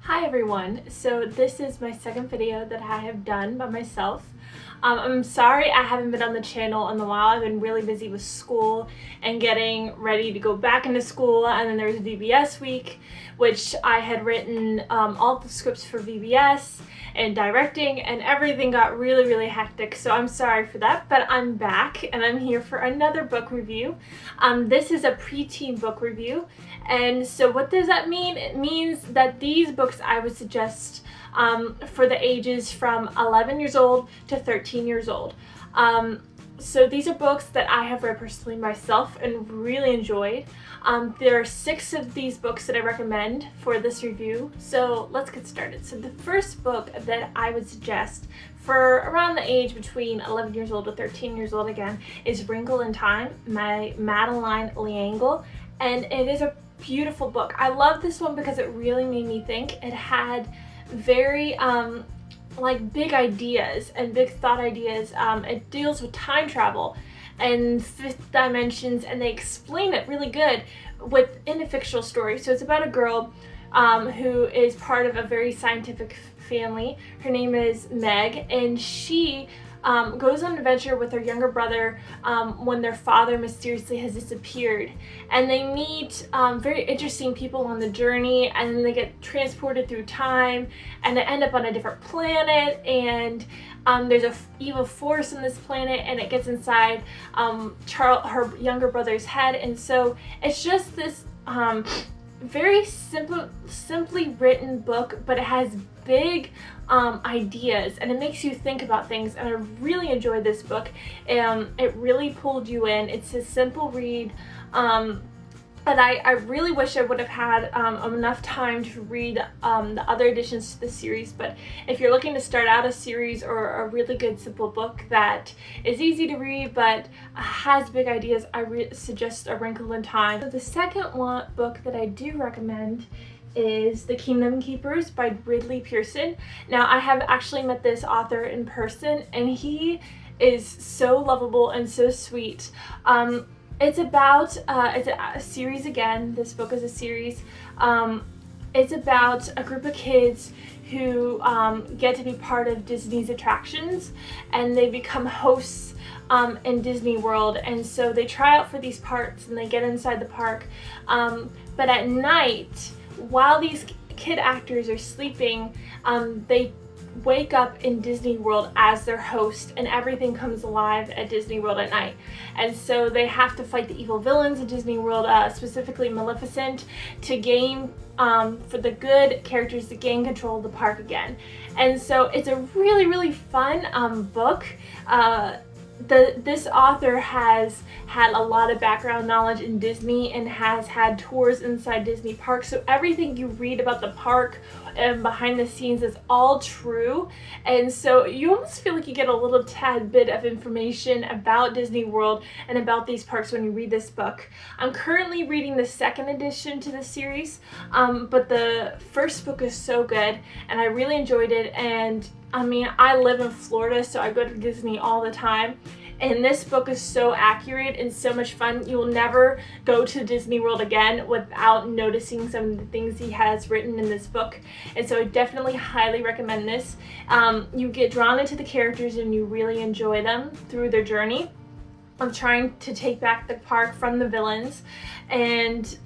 Hi everyone, so this is my second video that I have done by myself. I'm sorry I haven't been on the channel in a while. I've been really busy with school and getting ready to go back into school, and then there's VBS week, which I had written all the scripts for VBS and directing, and everything got really hectic, so I'm sorry for that, but I'm back and I'm here for another book review. This is a preteen book review, and so what does that mean? It means that these books I would suggest for the ages from 11 years old to 13 years old. So these are books that I have read personally myself and really enjoyed. There are 6 of these books that I recommend for this review, so let's get started. So the first book that I would suggest for around the age between 11 years old to 13 years old again is Wrinkle in Time by Madeline L'Engle, and it is a beautiful book. I love this one because it really made me think. It had very like big ideas and big thought ideas. It deals with time travel and fifth dimensions, and they explain it really good within a fictional story. So it's about a girl who is part of a very scientific family. Her name is Meg, and she goes on an adventure with her younger brother when their father mysteriously has disappeared, and they meet very interesting people on the journey, and then they get transported through time and they end up on a different planet, and there's a evil force in this planet, and it gets inside her younger brother's head, and so it's just this very simply written book, but it has big ideas, and it makes you think about things, and I really enjoyed this book. It really pulled you in. It's a simple read, but I really wish I would have had enough time to read the other additions to the series. But if you're looking to start out a series or a really good simple book that is easy to read but has big ideas, I suggest A Wrinkle in Time. So the second book that I do recommend is The Kingdom Keepers by Ridley Pearson. Now, I have actually met this author in person, and he is so lovable and so sweet. It's about, it's a series again. This book is a series. It's about a group of kids who get to be part of Disney's attractions, and they become hosts in Disney World, and so they try out for these parks and they get inside the park, but at night, while these kid actors are sleeping, they wake up in Disney World as their host, and everything comes alive at Disney World at night. And so they have to fight the evil villains of Disney World, specifically Maleficent, to gain, for the good characters to gain control of the park again. And so it's a really fun book. This author has had a lot of background knowledge in Disney and has had tours inside Disney parks, so everything you read about the park and behind the scenes is all true, and so you almost feel like you get a little tad bit of information about Disney World and about these parks when you read this book. I'm currently reading the second edition to the series, but the first book is so good and I really enjoyed it. And I mean, I live in Florida, so I go to Disney all the time, and this book is so accurate and so much fun. You will never go to Disney World again without noticing some of the things he has written in this book, and so I definitely highly recommend this. You get drawn into the characters and you really enjoy them through their journey of trying to take back the park from the villains, and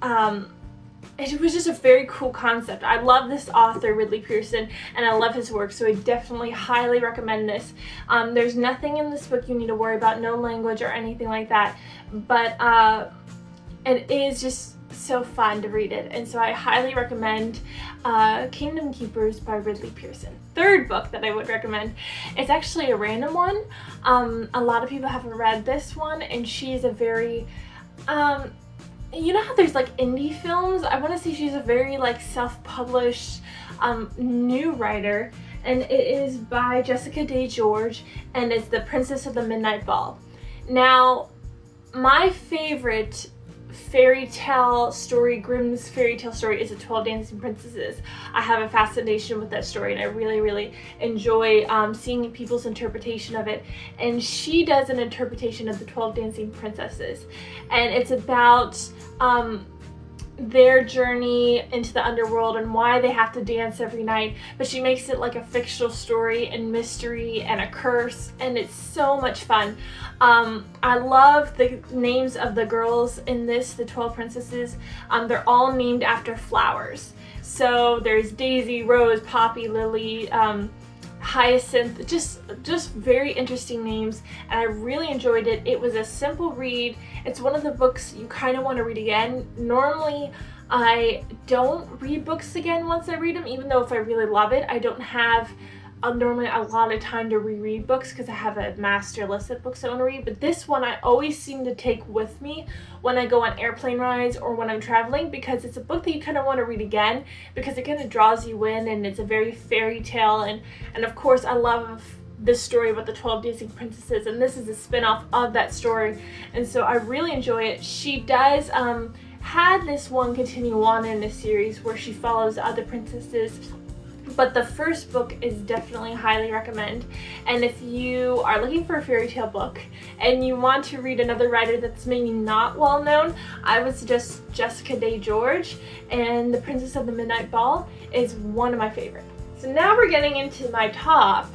it was just a very cool concept. I love this author, Ridley Pearson, and I love his work, so I definitely highly recommend this. There's nothing in this book you need to worry about, no language or anything like that, but it is just so fun to read it, and so I highly recommend Kingdom Keepers by Ridley Pearson. Third book that I would recommend, it's actually a random one. A lot of people haven't read this one, and she is a very you know how there's like indie films? I want to say she's a very like self-published new writer, and it is by Jessica Day George, and it's The Princess of the Midnight Ball. Now, my favorite fairy tale story, Grimm's fairy tale story, is the 12 Dancing Princesses. I have a fascination with that story, and I really enjoy seeing people's interpretation of it. And she does an interpretation of the 12 Dancing Princesses, and it's about their journey into the underworld and why they have to dance every night, but she makes it like a fictional story and mystery and a curse, and it's so much fun. I love the names of the girls in this, the 12 princesses. They're all named after flowers. So there's Daisy, Rose, Poppy, Lily, Hyacinth, just very interesting names, and I really enjoyed it. It was a simple read. It's one of the books you kind of want to read again. Normally I don't read books again once I read them, even though if I really love it, I don't have normally a lot of time to reread books because I have a master list of books I want to read. But this one I always seem to take with me when I go on airplane rides or when I'm traveling, because it's a book that you kind of want to read again because it kind of draws you in, and it's a very fairy tale, and of course I love this story about the 12 dancing princesses, and this is a spin-off of that story, and so I really enjoy it. She does had this one continue on in a series where she follows other princesses, but the first book is definitely highly recommend. And if you are looking for a fairy tale book and you want to read another writer that's maybe not well known, I would suggest Jessica Day George, and The Princess of the Midnight Ball is one of my favorites. So now we're getting into my top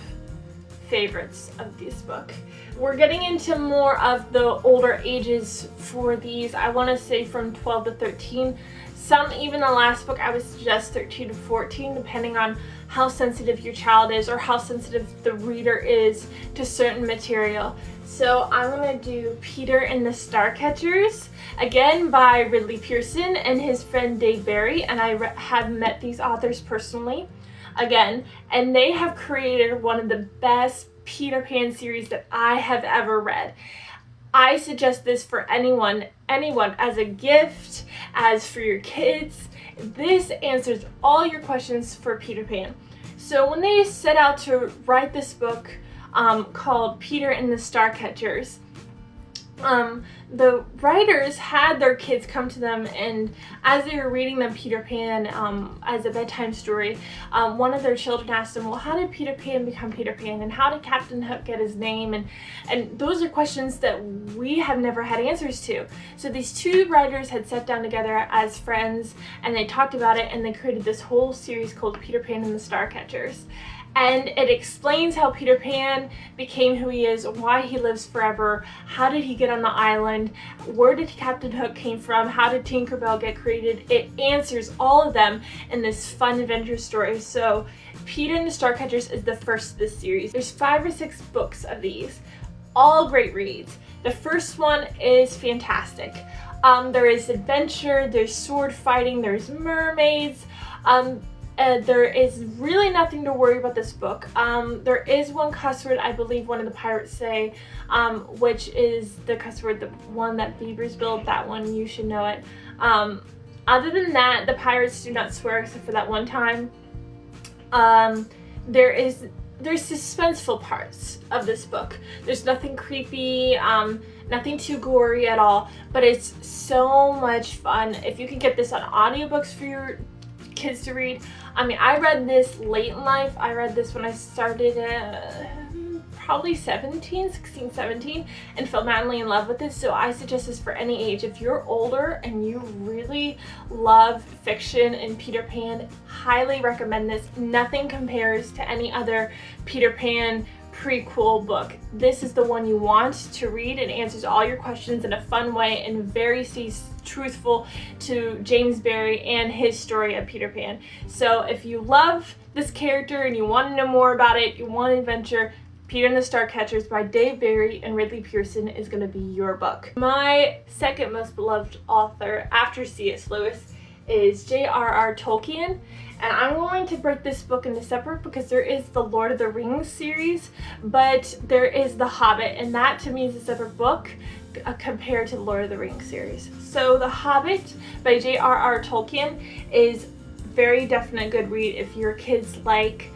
favorites of this book. We're getting into more of the older ages for these. I want to say from 12 to 13. Some, even the last book, I would suggest 13 to 14, depending on how sensitive your child is or how sensitive the reader is to certain material. So I'm going to do Peter and the Starcatchers, again by Ridley Pearson and his friend Dave Barry, and I have met these authors personally, again, and they have created one of the best Peter Pan series that I have ever read. I suggest this for anyone, as a gift, as for your kids. This answers all your questions for Peter Pan. So when they set out to write this book called Peter and the Starcatchers, the writers had their kids come to them, and as they were reading them Peter Pan as a bedtime story, one of their children asked them, well, how did Peter Pan become Peter Pan, and how did Captain Hook get his name? And those are questions that we have never had answers to. So these two writers had sat down together as friends, and they talked about it, and they created this whole series called Peter Pan and the Starcatchers. And it explains how Peter Pan became who he is, why he lives forever, how did he get on the island, where did Captain Hook came from, how did Tinkerbell get created. It answers all of them in this fun adventure story. So Peter and the Starcatchers is the first of this series. There's 5 or 6 books of these, all great reads. The first one is fantastic. There is adventure, there's sword fighting, there's mermaids. There is really nothing to worry about this book. There is one cuss word, I believe one of the pirates say, which is the cuss word, the one that beavers build. That one, you should know it. Other than that, the pirates do not swear except for that one time. There's suspenseful parts of this book. There's nothing creepy, nothing too gory at all, but it's so much fun. If you can get this on audiobooks for your kids to read. I mean, I read this late in life. I read this when I started probably 16, 17, and fell madly in love with it. So I suggest this for any age. If you're older and you really love fiction and Peter Pan, highly recommend this. Nothing compares to any other Peter Pan prequel book. This is the one you want to read. It answers all your questions in a fun way and very truthful to James Barry and his story of Peter Pan. So if you love this character and you want to know more about it, you want adventure, Peter and the Starcatchers by Dave Barry and Ridley Pearson is going to be your book. My second most beloved author after C.S. Lewis is J.R.R. Tolkien, and I'm going to break this book into separate because there is the Lord of the Rings series, but there is the Hobbit, and that to me is a separate book compared to the Lord of the Rings series. So The Hobbit by J.R.R. Tolkien is very definite good read if your kids like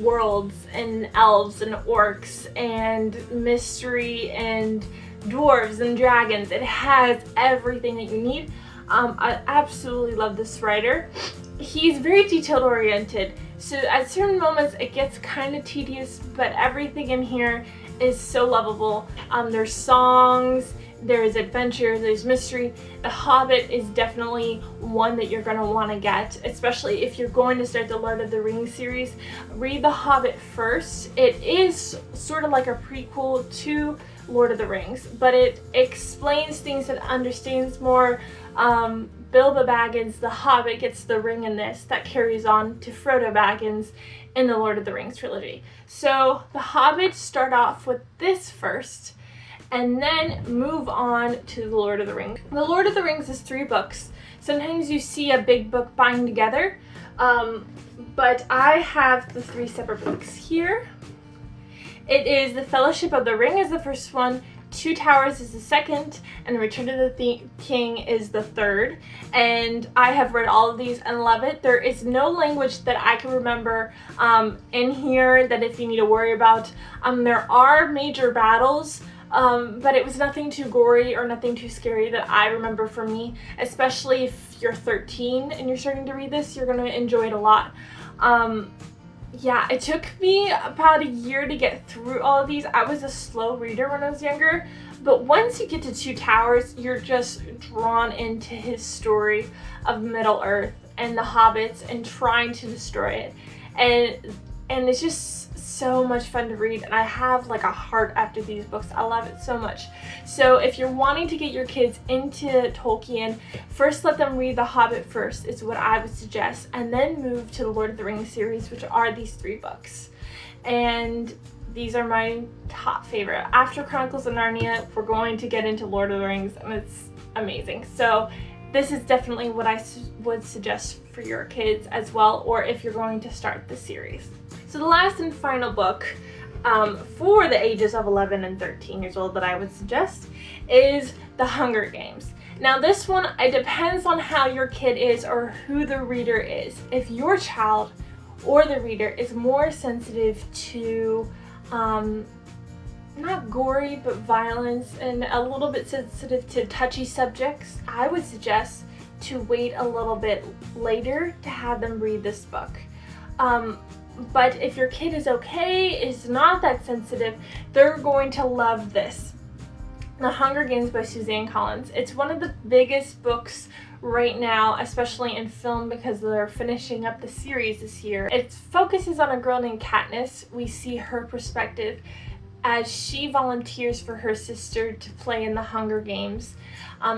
worlds and elves and orcs and mystery and dwarves and dragons. It has everything that you need. I absolutely love this writer. He's very detailed oriented, so at certain moments it gets kind of tedious, but everything in here is so lovable. There's songs, There's adventure, there's mystery. The Hobbit is definitely one that you're going to want to get, especially if you're going to start the Lord of the Rings series. Read The Hobbit first. It is sort of like a prequel to Lord of the Rings, but it explains things and understands more. Bilbo Baggins, the Hobbit, gets the ring in this that carries on to Frodo Baggins in the Lord of the Rings trilogy. So the Hobbit start off with this first, and then move on to the Lord of the Rings. The Lord of the Rings is 3 books. Sometimes you see a big book bind together, but I have the 3 separate books here. It is The Fellowship of the Ring is the first one, Two Towers is the second, and Return of the King is the third. And I have read all of these and love it. There is no language that I can remember in here that if you need to worry about. There are major battles, but it was nothing too gory or nothing too scary that I remember for me. Especially if you're 13 and you're starting to read this, you're going to enjoy it a lot. Yeah, it took me about a year to get through all of these. I was a slow reader when I was younger, but once you get to Two Towers, you're just drawn into his story of Middle-earth and the hobbits and trying to destroy it. And it's just so much fun to read, and I have like a heart after these books. I love it so much. So if you're wanting to get your kids into Tolkien, first let them read The Hobbit first is what I would suggest, and then move to the Lord of the Rings series, which are these 3 books. And these are my top favorite. After Chronicles of Narnia, we're going to get into Lord of the Rings, and it's amazing. So this is definitely what I would suggest for your kids as well, or if you're going to start the series. So the last and final book for the ages of 11 and 13 years old that I would suggest is The Hunger Games. Now this one, it depends on how your kid is or who the reader is. If your child or the reader is more sensitive to not gory, but violence, and a little bit sensitive to touchy subjects, I would suggest to wait a little bit later to have them read this book. But if your kid is okay, is not that sensitive, they're going to love this. The Hunger Games by Suzanne Collins. It's one of the biggest books right now, especially in film, because they're finishing up the series this year. It focuses on a girl named Katniss. We see her perspective as she volunteers for her sister to play in the Hunger Games.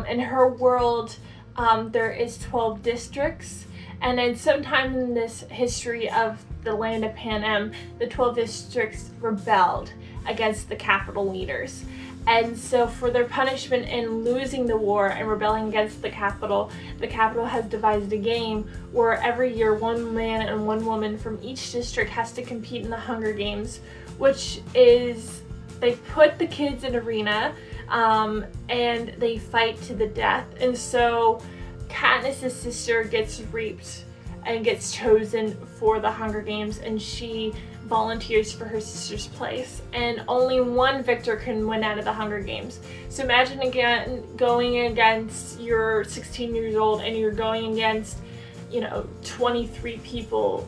In her world, there is 12 districts, and then sometime in this history of the land of Panem, the 12 districts rebelled against the capital leaders. And so for their punishment in losing the war and rebelling against the capital has devised a game where every year 1 man and 1 woman from each district has to compete in the Hunger Games, which is, they put the kids in an arena and they fight to the death. And so Katniss' sister gets reaped and gets chosen for the Hunger Games, and she volunteers for her sister's place, and only 1 victor can win out of the Hunger Games. So imagine again going against, you're 16 years old and you're going against 23 people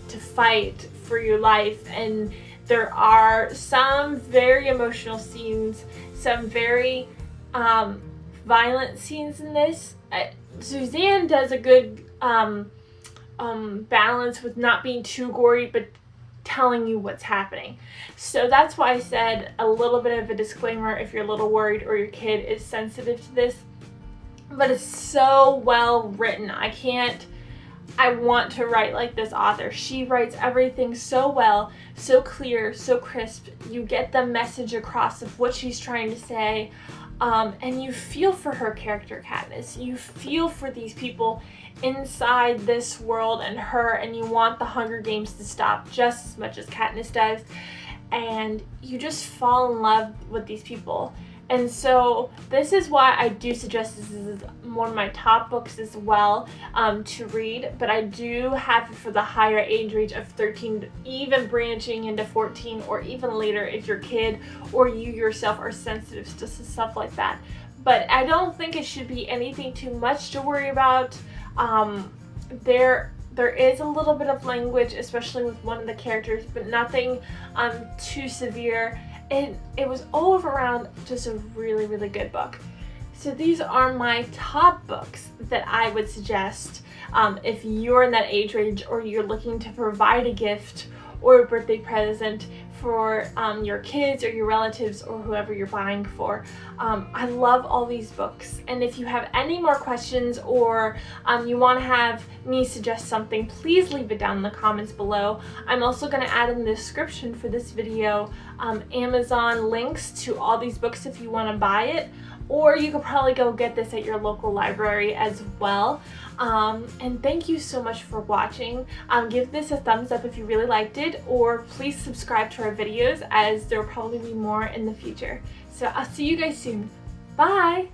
to fight for your life. And there are some very emotional scenes, some very violent scenes in this. Suzanne does a good balance with not being too gory, but telling you what's happening. So that's why I said a little bit of a disclaimer if you're a little worried or your kid is sensitive to this. But it's so well written. I want to write like this author. She writes everything so well, so clear, so crisp. You get the message across of what she's trying to say. And you feel for her character, Katniss. You feel for these people inside this world and her, and you want the Hunger Games to stop just as much as Katniss does. And you just fall in love with these people. And so this is why I do suggest this is one of my top books as well to read, but I do have it for the higher age range of 13, even branching into 14 or even later if your kid or you yourself are sensitive to stuff like that. But I don't think it should be anything too much to worry about. There is a little bit of language, especially with one of the characters, but nothing too severe. it was all around just a really, really good book. So these are my top books that I would suggest if you're in that age range or you're looking to provide a gift or a birthday present for your kids or your relatives or whoever you're buying for. I love all these books, and if you have any more questions or you want to have me suggest something, please leave it down in the comments below. I'm also going to add in the description for this video Amazon links to all these books if you want to buy it, or you could probably go get this at your local library as well. And thank you so much for watching. Give this a thumbs up if you really liked it, or please subscribe to our videos as there will probably be more in the future. So I'll see you guys soon. Bye!